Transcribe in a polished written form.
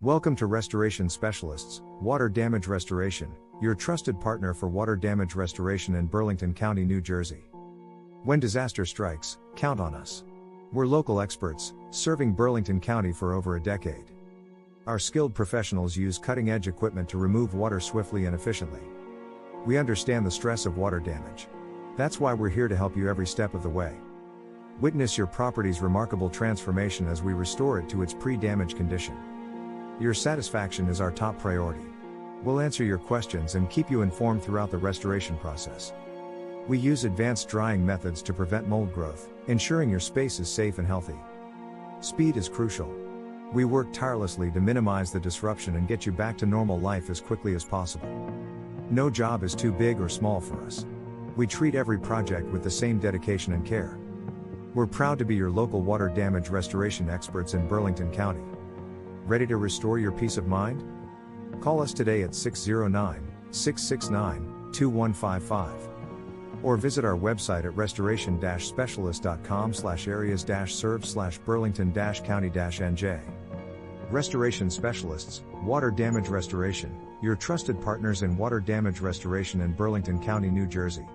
Welcome to Restoration Specialists, Water Damage Restoration, your trusted partner for water damage restoration in Burlington County, New Jersey. When disaster strikes, count on us. We're local experts, serving Burlington County for over a decade. Our skilled professionals use cutting-edge equipment to remove water swiftly and efficiently. We understand the stress of water damage. That's why we're here to help you every step of the way. Witness your property's remarkable transformation as we restore it to its pre-damage condition. Your satisfaction is our top priority. We'll answer your questions and keep you informed throughout the restoration process. We use advanced drying methods to prevent mold growth, ensuring your space is safe and healthy. Speed is crucial. We work tirelessly to minimize the disruption and get you back to normal life as quickly as possible. No job is too big or small for us. We treat every project with the same dedication and care. We're proud to be your local water damage restoration experts in Burlington County. Ready to restore your peace of mind? Call us today at 609-669-2155. Or visit our website at restoration-specialist.com/areas-served/Burlington-County-NJ. Restoration Specialists, Water Damage Restoration, your trusted partners in water damage restoration in Burlington County, New Jersey.